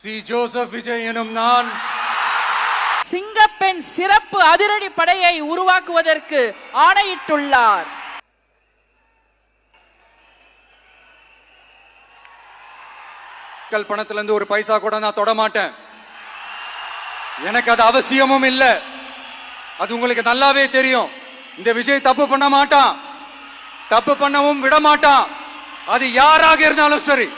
C. Joseph Vijay எனும் நான் சிங்கப்பெண் சிறப்பு அதிரடி படையை உருவாக்குவதற்கு ஆணையிட்டுள்ளார். மக்கள் பணத்துல இருந்து ஒரு பைசா கூட நான் தொட மாட்டேன். எனக்கு அது அவசியமும் இல்ல. அது உங்களுக்கு நல்லாவே தெரியும். இந்த விஜய் தப்பு பண்ண மாட்டான், தப்பு பண்ணவும் விட மாட்டான். அது யாராக இருந்தாலும் சரி,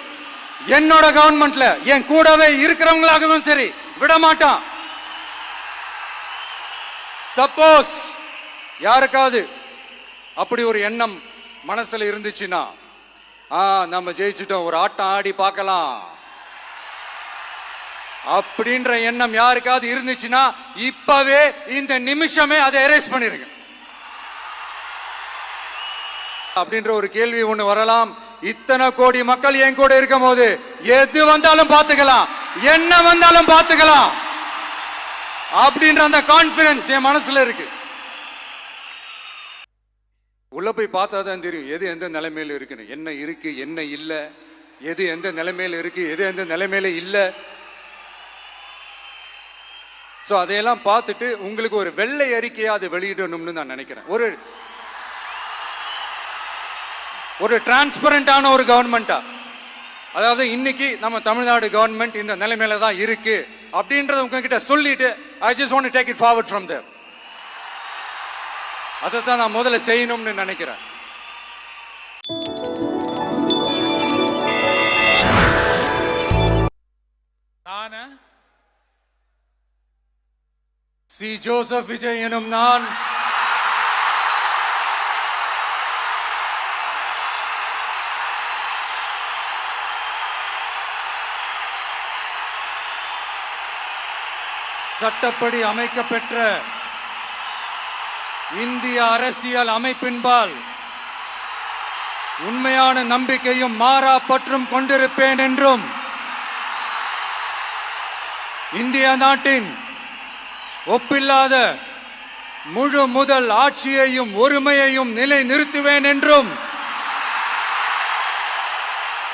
என்னோட கவர்மெண்ட்ல என் கூடவே இருக்கிறவங்களாகவும் சரி விட மாட்டான். சப்போஸ் யாருக்காவது அப்படி ஒரு எண்ணம் மனசுல இருந்துச்சுன்னா, நம்ம ஜெயிச்சிட்டோம், ஒரு ஆட்டம் ஆடி பார்க்கலாம் அப்படின்ற எண்ணம் யாருக்காவது இருந்துச்சுன்னா இப்பவே இந்த நிமிஷமே அதை எரேஸ் பண்ணிருங்க. அப்படின்ற ஒரு கேள்வி ஒண்ணு வரலாம். இத்தனை கோடி மக்கள் என் கூட இருக்கும் போது எது வந்தாலும் பார்த்துக்கலாம், என்ன வந்தாலும் பார்த்துக்கலாம் அப்படின்ற அந்த கான்பிடன்ஸ் என் மனசுல இருக்கு. உள்ள போய் பார்த்தாதான் தெரியும் எது எந்த நிலைமையில இருக்குன்னு, என்ன இருக்கு என்ன இல்ல, எது எந்த நிலைமையில இருக்கு எது எந்த நிலைமையில இல்ல. சோ அதையெல்லாம் பார்த்துட்டு உங்களுக்கு ஒரு வெள்ளை அறிக்கையா அதை வெளியிடணும்னு நான் நினைக்கிறேன். ஒரு டிரான்ஸ்பரண்டான ஒரு கவர்மெண்டா, அதாவது இன்னைக்கு நம்ம தமிழ்நாடு கவர்மெண்ட் இந்த நிலைமையில தான் இருக்கு அப்படின்றத உங்ககிட்ட சொல்லிட்டு I just want to take it forward from there. அதைத்தான் நான் முதல்ல செய்யணும்னு நினைக்கிறேன். சி. ஜோசப் விஜய் எனும் நான் சட்டப்படி அமைக்கப்பெற்ற இந்திய அரசியல் அமைப்பின்பால் உண்மையான நம்பிக்கையும் மாறா பற்றும் கொண்டிருப்பேன் என்றும், இந்திய நாட்டின் ஒப்பில்லாத முழு முதல் ஆட்சியையும் ஒருமையையும் நிலை நிறுத்துவேன் என்றும்,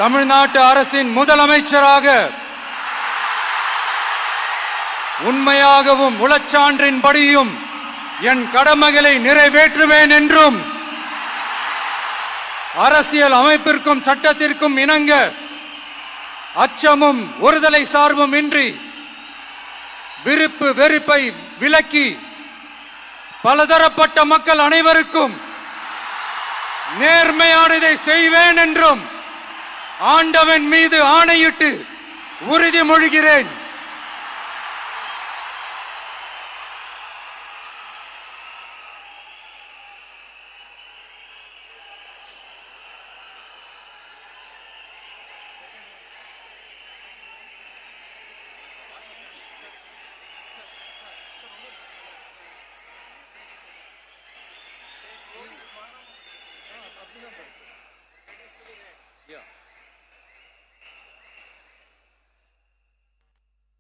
தமிழ்நாட்டு அரசின் முதலமைச்சராக உண்மையாகவும் உளச்சான்றின்படியும் என் கடமைகளை நிறைவேற்றுவேன் என்றும், அரசியல் அமைப்பிற்கும் சட்டத்திற்கும் இணங்க அச்சமும் ஒருதலை சார்பும் இன்றி விருப்பு வெறுப்பை விலக்கி பலதரப்பட்ட மக்கள் அனைவருக்கும் நேர்மையானதை செய்வேன் என்றும் ஆண்டவன் மீது ஆணையிட்டு உறுதிமொழிகிறேன்.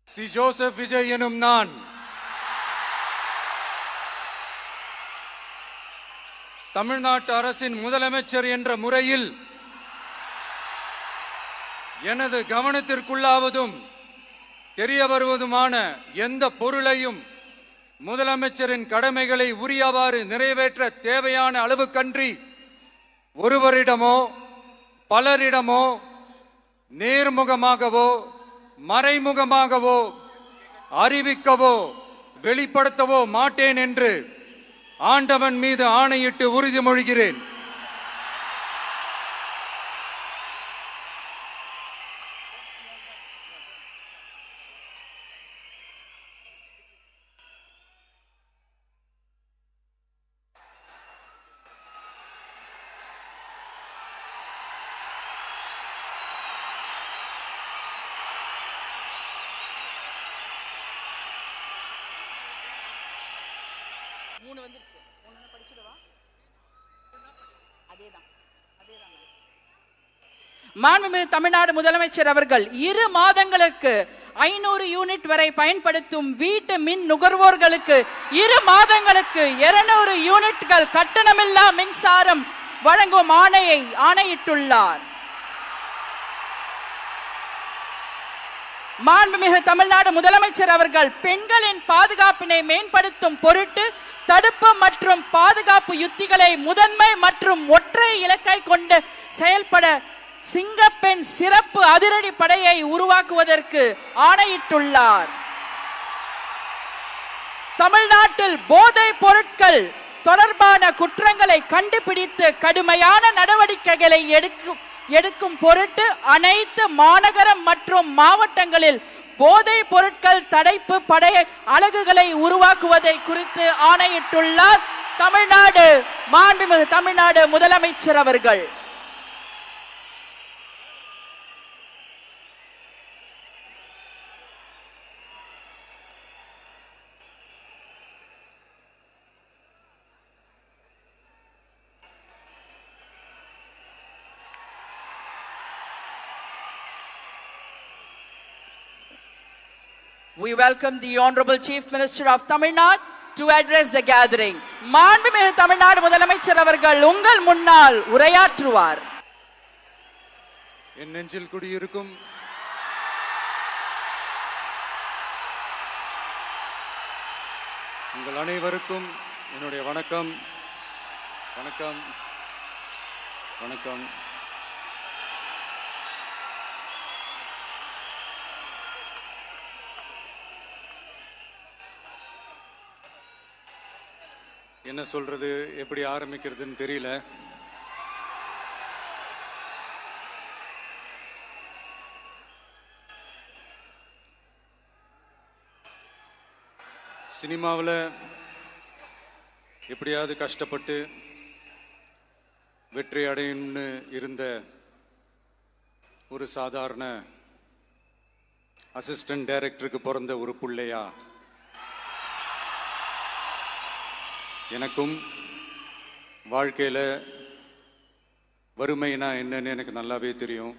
சி. ஜோசப் விஜய் எனும் நான் தமிழ்நாட்டு அரசின் முதலமைச்சர் என்ற முறையில் எனது கவனத்திற்குள்ளாவதும் தெரிய வருவதுமான எந்த பொருளையும் முதலமைச்சரின் கடமைகளை உரியவாறு நிறைவேற்ற தேவையான அளவுக்கன்றி ஒருவரிடமோ பலரிடமோ நேர்முகமாகவோ மறைமுகமாகவோ அறிவிக்கவோ வெளிப்படுத்தவோ மாட்டேன் என்று ஆண்டவன் மீது ஆணையிட்டு உறுதிமொழிகிறேன். மாண்புமிகு தமிழ்நாடு முதலமைச்சர் அவர்கள் 2 மாதங்களுக்கு 500 யூனிட் வரை பயன்படுத்தும் வீட்டு மின் நுகர்வோர்களுக்கு 2 மாதங்களுக்கு 200 யூனிட்கள் கட்டணமில்லா மின்சாரம் வழங்கும் ஆணையிட்டுள்ளார். மாண்புமிகு தமிழ்நாடு முதலமைச்சர் அவர்கள் பெண்களின் பாதுகாப்பினை மேம்படுத்தும் பொருட்டு தடுப்பு மற்றும் பாதுகாப்பு யுத்திகளை முதன்மை மற்றும் ஒற்றை இலக்கை கொண்டு செயல்பட சிங்கப்பெண் சிறப்பு அதிரடி படையை உருவாக்குவதற்கு ஆணையிட்டுள்ளார். தமிழ்நாட்டில் போதைப் பொருட்கள் தொடர்பான குற்றங்களை கண்டுபிடித்து கடுமையான நடவடிக்கைகளை எடுக்கும் பொருட்டு அனைத்து மாநகரம் மற்றும் மாவட்டங்களில் போதைப் பொருட்கள் தடுப்பு படை அலகுகளை உருவாக்குவதை குறித்து ஆணையிட்டுள்ளார் மாண்புமிகு தமிழ்நாடு முதலமைச்சர் அவர்கள். We welcome the Honorable Chief Minister of Tamil Nadu to address the gathering. மாண்புமிகு தமிழ்நாடு முதலமைச்சர் அவர்கள் உங்கள் முன்னால் உரையாற்றுவார். என் நெஞ்சில் குடியிருக்கும் உங்கள் அனைவருக்கும் என்னுடைய வணக்கம். வணக்கம் வணக்கம். என்ன சொல்றது, எப்படி ஆரம்பிக்கிறதுன்னு தெரியல. சினிமாவில் எப்படியாவது கஷ்டப்பட்டு வெற்றி அடையணும்னு இருந்த ஒரு சாதாரண அசிஸ்டன்ட் டைரக்டருக்கு பிறந்த ஒரு பிள்ளையா எனக்கும் வாழ்க்கையில் வறுமைனா என்னன்னு எனக்கு நல்லாவே தெரியும்,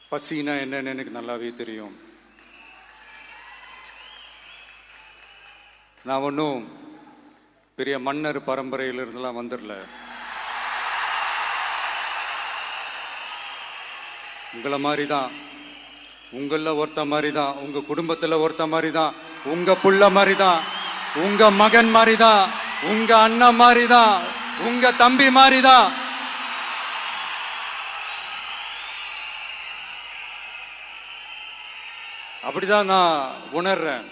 பசினா என்னன்னு எனக்கு நல்லாவே தெரியும். நான் ஒன்றும் பெரிய மன்னர் பரம்பரையிலிருந்துலாம் வந்துடல. உங்களை மாதிரி தான், உங்களில் ஒருத்த மாதிரி தான், உங்கள் குடும்பத்தில் ஒருத்த மாதிரி தான், உங்கள் புள்ள மாதிரி தான், உங்க மகன் மாதிரி தான், உங்க அண்ணன் மாதிரி தான், உங்க தம்பி மாதிரி தான். அப்படிதான் நான் உணர்றேன்.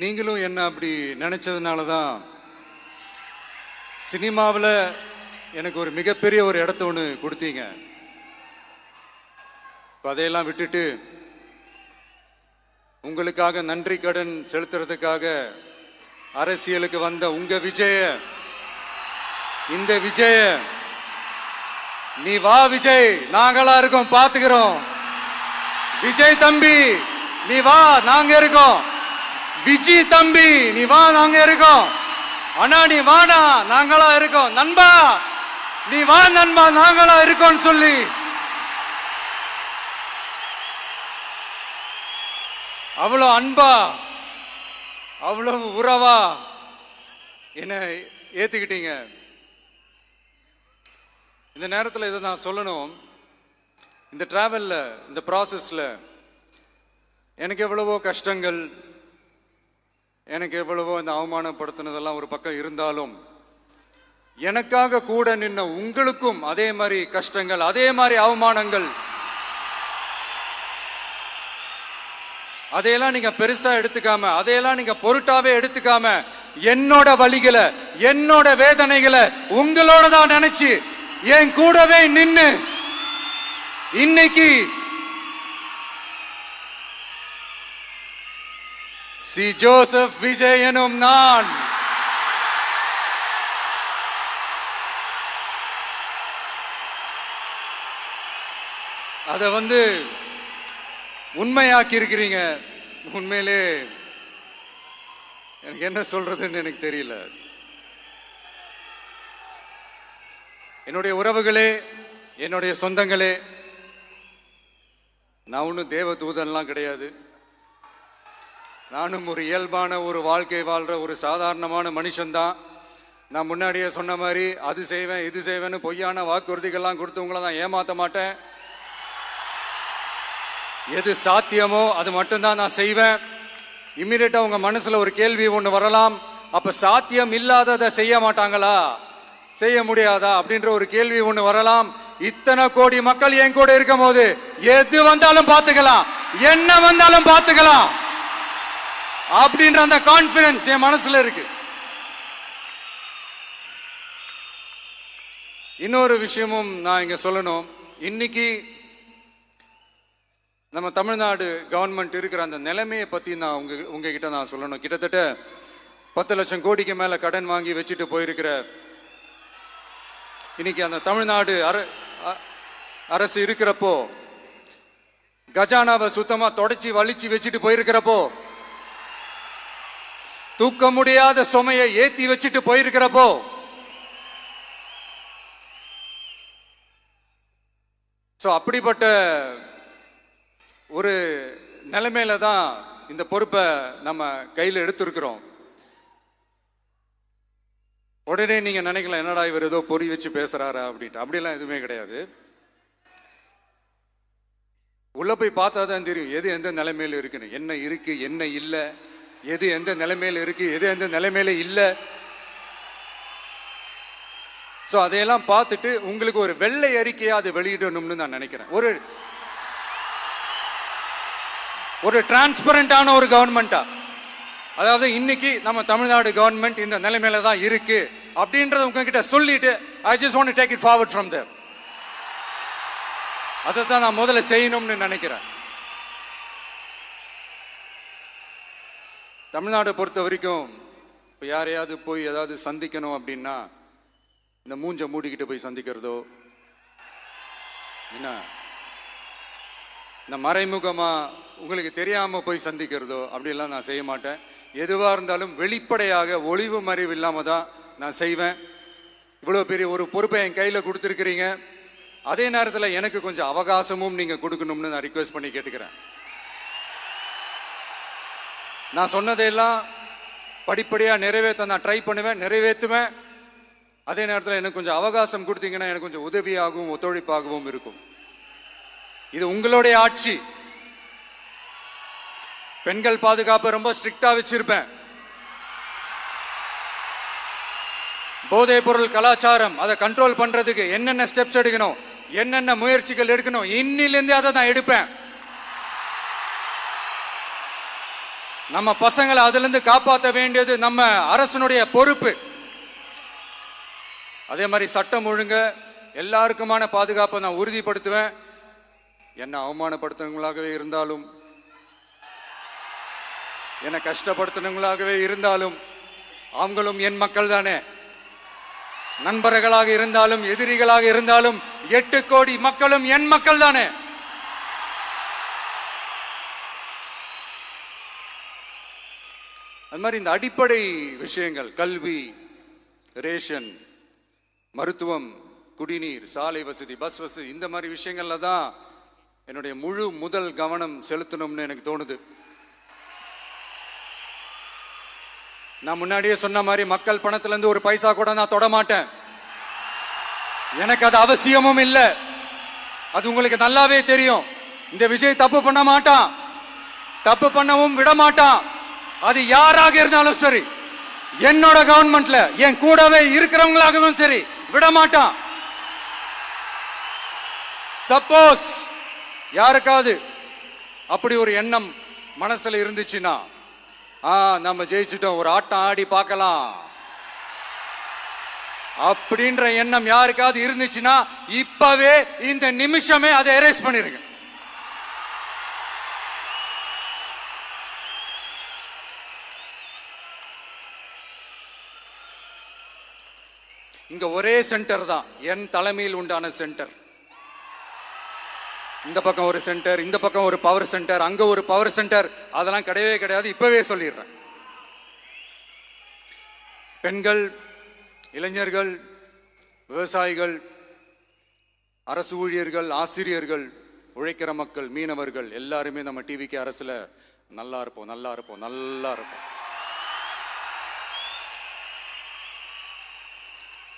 நீங்களும் என்ன அப்படி நினைச்சதுனால தான் சினிமாவில் எனக்கு ஒரு மிகப்பெரிய ஒரு இடத்த ஒன்று கொடுத்தீங்க. அதையெல்லாம் விட்டுட்டு உங்களுக்காக நன்றி கடன் செலுத்துறதுக்காக அரசியலுக்கு வந்த உங்க விஜய, இந்த விஜய, நீ வா விஜய், நாங்களா இருக்கோம், பாத்துக்கிறோம். விஜய் தம்பி நீ வா, நாங்க இருக்கோம். விஜய் தம்பி நீ வா, நாங்க இருக்கோம். அண்ணா நீ வாடா, நாங்களா இருக்கோம். நண்பா நீ வா நண்பா, நாங்களா இருக்கோம் சொல்லி அவ்வளோ அன்பா, அவ்வளவு உறவா என்ன ஏத்துக்கிட்டீங்க. இந்த நேரத்தில் இதை நான் சொல்லணும். இந்த டிராவல்ல, இந்த ப்ராசஸ்ல எனக்கு எவ்வளவோ கஷ்டங்கள், எனக்கு எவ்வளவோ இந்த அவமானப்படுத்தினதெல்லாம் ஒரு பக்கம் இருந்தாலும் எனக்காக கூட நின்ன உங்களுக்கும் அதே மாதிரி கஷ்டங்கள், அதே மாதிரி அவமானங்கள், அதையெல்லாம் நீங்க பெருசா எடுத்துக்காம, அதையெல்லாம் நீங்க பொருட்டாவே எடுத்துக்காம, என்னோட வலிகளை, என்னோட வேதனைகளை உங்களோட தான் நினைச்சு என் கூடவே நின்னு இன்னைக்கு சி ஜோசப் விஜய் எனும் நான் அதை உண்மையாக்கி இருக்கிறீங்க. உண்மையிலே எனக்கு என்ன சொல்றதுன்னு எனக்கு தெரியல. என்னுடைய உறவுகளே, என்னுடைய சொந்தங்களே, நான் ஒன்றும் தேவ தூதன்லாம் கிடையாது. நானும் ஒரு இயல்பான ஒரு வாழ்க்கை வாழ்ற ஒரு சாதாரணமான மனுஷன்தான். நான் முன்னாடியே சொன்ன மாதிரி அது செய்வேன் இது செய்வேன்னு பொய்யான வாக்குறுதிகள்லாம் கொடுத்து உங்களை நான் ஏமாற்ற மாட்டேன். எது சாத்தியமோ அது மட்டும்தான் நான் செய்வேன். இம்மிடியட்டா உங்க மனசுல ஒரு கேள்வி ஒண்ணு வரலாம், அப்ப சாத்தியம் இல்லாததை செய்ய மாட்டாங்களா, செய்ய முடியாதா அப்படின்ற ஒரு கேள்வி ஒண்ணு வரலாம். இத்தனை கோடி மக்கள் என் கூட இருக்கும் போது எது வந்தாலும் பாத்துக்கலாம், என்ன வந்தாலும் பாத்துக்கலாம் அப்படின்ற அந்த கான்பிடன்ஸ் என் மனசுல இருக்கு. இன்னொரு விஷயமும் நான் இங்க சொல்லணும். இன்னைக்கு நம்ம தமிழ்நாடு கவர்மெண்ட் இருக்கிற அந்த நிலைமையை பத்தி நான் உங்ககிட்ட நான் சொல்லணும். கிட்டத்தட்ட 10 லட்சம் கோடிக்கு மேல கடன் வாங்கி வச்சுட்டு போயிருக்கிற இன்னைக்கு அந்த தமிழ்நாடு அரசு இருக்கிறப்போ, கஜானாவை சுத்தமா தொடச்சி வலிச்சு வச்சுட்டு போயிருக்கிறப்போ, தூக்க முடியாத சுமையை ஏத்தி வச்சுட்டு போயிருக்கிறப்போ, அப்படிப்பட்ட ஒரு நிலைமையில தான் இந்த பொறுப்பை நம்ம கையில் எடுத்திருக்கிறோம். உடனே நீங்க நினைக்கலாம், என்னடா இவர் ஏதோ பொறி வச்சு பேசுறாரா அப்படின்ட்டு. அப்படிலாம் எதுவுமே கிடையாது. உள்ள போய் பார்த்தா தான் தெரியும் எது எந்த நிலைமையில இருக்குன்னு, என்ன இருக்கு என்ன இல்லை, எது எந்த நிலைமையில இருக்கு எது எந்த நிலைமையில இல்லை. அதையெல்லாம் பார்த்துட்டு உங்களுக்கு ஒரு வெள்ளை அறிக்கையா அதை வெளியிடணும்னு நான் நினைக்கிறேன். ஒரு டிரான்ஸ்பரண்டான ஒரு கவர்மெண்டா, அதாவது இன்னைக்கு நம்ம தமிழ்நாடு கவர்மெண்ட் இந்த நிலைமையில தான் இருக்கு அப்படின்றத உங்ககிட்ட சொல்லிட்டு I just want to take it forward from there. அதை தான் நான் முதல்ல செய்யணும்னு நினைக்கிறேன். தமிழ்நாடு பொறுத்த வரைக்கும் இப்போ யாரையாவது போய் ஏதாவது சந்திக்கணும் அப்படின்னா இந்த மூஞ்ச மூடிக்கிட்டு போய் சந்திக்கிறதோ, என்ன இந்த மறைமுகமா உங்களுக்கு தெரியாம போய் சந்திக்கிறதோ அப்படிலாம் நான் செய்ய மாட்டேன். எதுவா இருந்தாலும் வெளிப்படையாக ஒளிவு மறைவு இல்லாம தான் நான் செய்வேன். இவ்வளவு பெரிய ஒரு பொறுப்பை என் கையில கொடுத்துருக்கிறீங்க, அதே நேரத்தில் எனக்கு கொஞ்சம் அவகாசமும் நீங்க கொடுக்கணும்னு நான் ரிக்வெஸ்ட் பண்ணி கேட்டுக்கிறேன். நான் சொன்னதையெல்லாம் படிப்படியா நிறைவேற்ற நான் ட்ரை பண்ணுவேன், நிறைவேற்றுவேன். அதே நேரத்தில் எனக்கு கொஞ்சம் அவகாசம் கொடுத்தீங்கன்னா எனக்கு கொஞ்சம் உதவியாகவும் ஒத்துழைப்பாகவும் இருக்கும். இது உங்களுடைய ஆட்சி. பெண்கள் பாதுகாப்பை ரொம்ப ஸ்ட்ரிக்டா வச்சிருப்பேன். போதைப் பொருள் கலாச்சாரம் அதை கண்ட்ரோல் பண்றதுக்கு என்னென்ன ஸ்டெப்ஸ் எடுக்கணும், என்னென்ன முயற்சிகள் எடுக்கணும், இன்னிலிருந்து அதை நான் எடுப்பேன். நம்ம பசங்களை அதுல இருந்து காப்பாற்ற வேண்டியது நம்ம அரசனுடைய பொறுப்பு. அதே மாதிரி சட்டம் ஒழுங்க எல்லாருக்குமான பாதுகாப்பை நான் உறுதிப்படுத்துவேன். என்ன அவமானப்படுத்தினவங்களாகவே இருந்தாலும், என்ன கஷ்டப்படுத்தினவங்களாகவே இருந்தாலும், அவங்களும் என் மக்கள் தானே. நண்பர்களாக இருந்தாலும் எதிரிகளாக இருந்தாலும் 8 கோடி மக்களும் என் மக்கள் தானே. அது மாதிரி இந்த அடிப்படை விஷயங்கள், கல்வி, ரேஷன், மருத்துவம், குடிநீர், சாலை வசதி, பஸ் வசதி, இந்த மாதிரி விஷயங்கள்ல தான் என்னுடைய முதல் கவனம் செலுத்தணும்னு எனக்கு தோணுது. நான் முன்னாடியே சொன்ன மாதிரி மக்கள் பணத்துல இருந்து ஒரு பைசா கூட நான் தொட மாட்டேன். எனக்கு அது அவசியமும் இல்லை. அது உங்களுக்கு நல்லாவே தெரியும். இந்த விஜய் தப்பு பண்ண மாட்டான், தப்பு பண்ணவும் விட மாட்டான். அது யாராக இருந்தாலும் சரி, என்னோட கவர்மெண்ட்ல என் கூடவே இருக்கிறவங்களாகவும் சரி, விட மாட்டான். சப்போஸ் யாருக்காவது அப்படி ஒரு எண்ணம் மனசுல இருந்துச்சுன்னா, நம்ம ஜெயிச்சிட்டோம், ஒரு ஆட்டம் ஆடி பார்க்கலாம் அப்படின்ற எண்ணம் யாருக்காவது இருந்துச்சுன்னா இப்பவே இந்த நிமிஷமே அதை எரேஸ் பண்ணிருங்க. இங்க ஒரே சென்டர் தான், என் தலைமையில் உண்டான சென்டர். இந்த பக்கம் ஒரு சென்டர், இந்த பக்கம் ஒரு பவர் சென்டர், அங்க ஒரு பவர் சென்டர், அதெல்லாம் கிடையவே கிடையாது. இப்பவே சொல்லிடுறேன். பெண்கள், இளைஞர்கள், விவசாயிகள், அரசு ஊழியர்கள், ஆசிரியர்கள், உழைக்கிற மக்கள், மீனவர்கள் எல்லாருமே நம்ம டிவிக்கு அரசுல நல்லா இருப்போம், நல்லா இருப்போம், நல்லா இருப்போம்.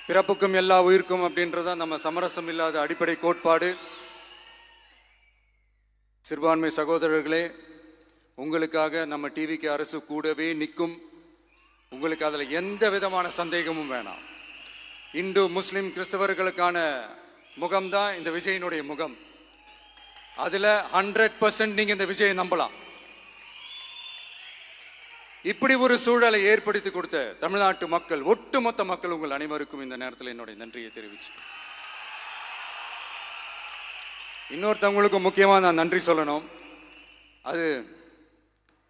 பிறப்புக்கும் எல்லா உயிர்க்கும் அப்படின்றத நம்ம சமரசம் இல்லாத அடிப்படை கோட்பாடு. சிறுபான்மை சகோதரர்களே, உங்களுக்காக நம்ம டிவிக்கு அரசு கூடவே நிற்கும். உங்களுக்கு அதுல எந்த விதமான சந்தேகமும் வேணாம். இந்து முஸ்லிம் கிறிஸ்தவர்களுக்கான முகம்தான் இந்த விஜயினுடைய முகம். அதுல 100% நீங்க இந்த விஜயை நம்பலாம். இப்படி ஒரு சூழலை ஏற்படுத்தி கொடுத்த தமிழ்நாட்டு மக்கள், ஒட்டுமொத்த மக்கள், உங்கள் அனைவருக்கும் இந்த நேரத்தில் என்னுடைய நன்றியை தெரிவிச்சு, இன்னொருத்தவங்களுக்கு முக்கியமா நான் நன்றி சொல்லணும். அது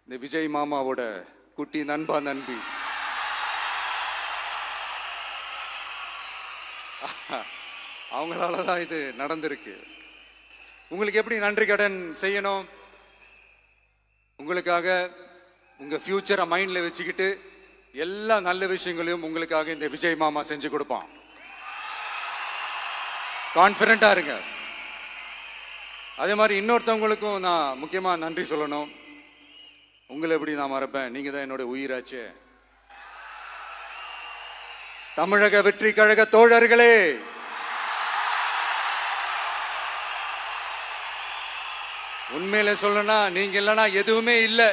இந்த விஜய் மாமாவோட குட்டி நண்பா நண்பி. அவங்களாலதான் இது நடந்திருக்கு. உங்களுக்கு எப்படி நன்றி கடன் செய்யணும்? உங்களுக்காக உங்க ஃபியூச்சரை மைண்ட்ல வச்சுக்கிட்டு எல்லா நல்ல விஷயங்களையும் உங்களுக்காக இந்த விஜய் மாமா செஞ்சு கொடுப்பான். கான்பிடண்டா இருங்க. அதே மாதிரி இன்னொருத்தவங்களுக்கும் நான் முக்கியமா நன்றி சொல்லணும். உங்களை எப்படி நான் மறப்பேன்? நீங்க தான் என்னோட உயிராச்சு. தமிழக வெற்றி கழக தோழர்களே, உண்மையில சொல்லனா நீங்க இல்லைன்னா எதுவுமே இல்லை.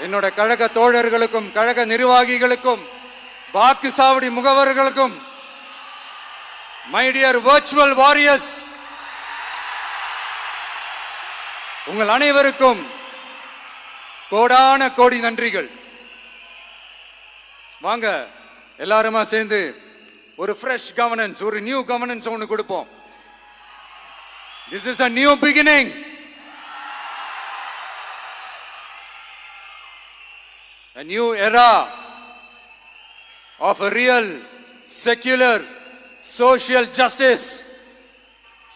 என்னோட கழக தோழர்களுக்கும் கழக நிர்வாகிகளுக்கும் வாக்கு சாவடி முகவர்களுக்கும், மை டியர் வர்ச்சுவல் வாரியர்ஸ், உங்கள் அனைவருக்கும் கோடான கோடி நன்றிகள். வாங்க எல்லாருமா சேர்ந்து ஒரு ஃப்ரெஷ் கவர்னன்ஸ், ஒரு நியூ கவர்னன்ஸ் ஒன்று கொடுப்போம். This is a new beginning. A new era of a real, secular, social justice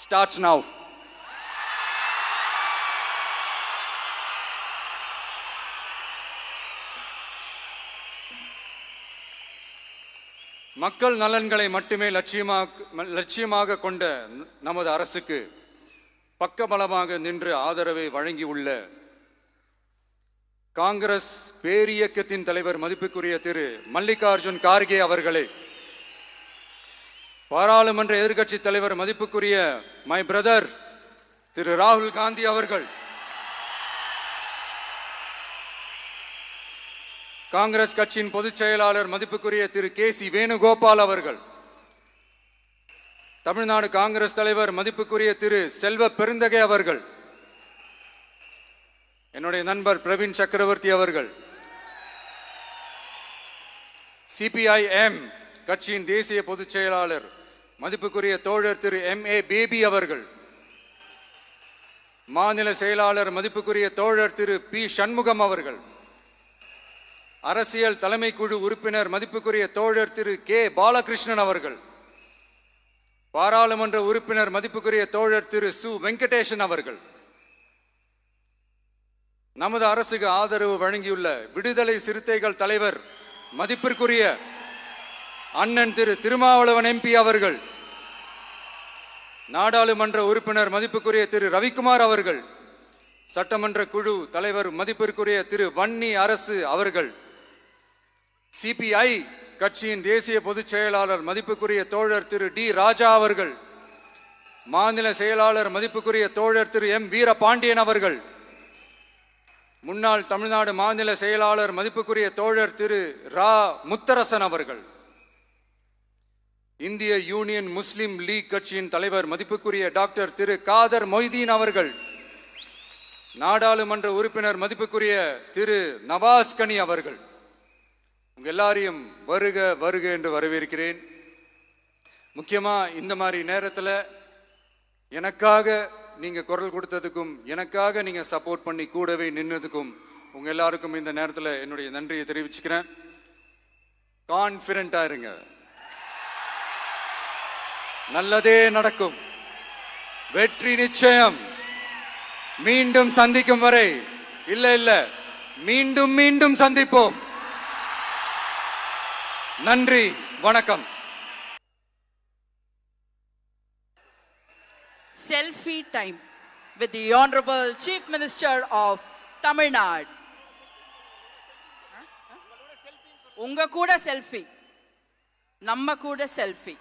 starts now. மக்கள் நலன்களை மட்டுமே லட்சியமாக கொண்ட நமது அரசுக்கு பக்கபலமாக நின்று ஆதரவை வழங்கியுள்ள காங்கிரஸ் பேரியக்கத்தின் தலைவர் மதிப்புக்குரிய திரு மல்லிகார்ஜுன் கார்கே அவர்களே, பாராளுமன்ற எதிர்க்கட்சி தலைவர் மதிப்புக்குரிய மை பிரதர் திரு ராகுல் காந்தி அவர்கள், காங்கிரஸ் கட்சியின் பொதுச் செயலாளர் மதிப்புக்குரிய திரு கே.சி. வேணுகோபால் அவர்கள், தமிழ்நாடு காங்கிரஸ் தலைவர் மதிப்புக்குரிய திரு செல்வ பெருந்தகை அவர்கள், என்னுடைய நண்பர் பிரவீன் சக்கரவர்த்தி அவர்கள், சிபிஐஎம் கட்சியின் தேசிய பொதுச் செயலாளர் மதிப்புக்குரிய தோழர் திரு M.A. பேபி அவர்கள், மாநில செயலாளர் மதிப்புக்குரிய தோழர் திரு பி. சண்முகம் அவர்கள், அரசியல் தலைமை குழு உறுப்பினர் மதிப்புக்குரிய தோழர் திரு கே. பாலகிருஷ்ணன் அவர்கள், பாராளுமன்ற உறுப்பினர் மதிப்புக்குரிய தோழர் திரு சு. வெங்கடேசன் அவர்கள், நமது அரசுக்கு ஆதரவு வழங்கியுள்ள விடுதலை சிறுத்தைகள் தலைவர் மதிப்பிற்குரிய அண்ணன் திரு திருமாவளவன் MP அவர்கள், நாடாளுமன்ற உறுப்பினர் மதிப்புக்குரிய திரு ரவிக்குமார் அவர்கள், சட்டமன்ற குழு தலைவர் மதிப்பிற்குரிய திரு வன்னி அரசு அவர்கள், சிபிஐ கட்சியின் தேசிய பொதுச் செயலாளர் மதிப்புக்குரிய தோழர் திரு டி. ராஜா அவர்கள், மாநில செயலாளர் மதிப்புக்குரிய தோழர் திரு M. வீரபாண்டியன் அவர்கள், முன்னாள் தமிழ்நாடு மாநில செயலாளர் மதிப்புக்குரிய தோழர் திரு ரா. முத்தரசன் அவர்கள், இந்திய யூனியன் முஸ்லிம் லீக் கட்சியின் தலைவர் மதிப்புக்குரிய டாக்டர் திரு காதர் மொய்தீன் அவர்கள், நாடாளுமன்ற உறுப்பினர் மதிப்புக்குரிய திரு நவாஸ் கனி அவர்கள், உங்க எல்லாரையும் வருக வருக என்று வரவேற்கிறேன். முக்கியமா இந்த மாதிரி நேரத்தில் எனக்காக நீங்க குரல் கொடுத்ததுக்கும், எனக்காக நீங்க சப்போர்ட் பண்ணி கூடவே நின்னதுக்கும் உங்க எல்லாருக்கும் இந்த நேரத்தில் என்னுடைய நன்றியை தெரிவிச்சுக்கிறேன். கான்பிடண்டா இருங்க, நல்லதே நடக்கும், வெற்றி நிச்சயம். மீண்டும் சந்திக்கும் வரை, இல்ல மீண்டும் மீண்டும் சந்திப்போம். நன்றி, வணக்கம். Selfie time with the Honorable Chief Minister of Tamil Nadu. உங்க கூட செல்ஃபி, நம்ம கூட செல்ஃபி.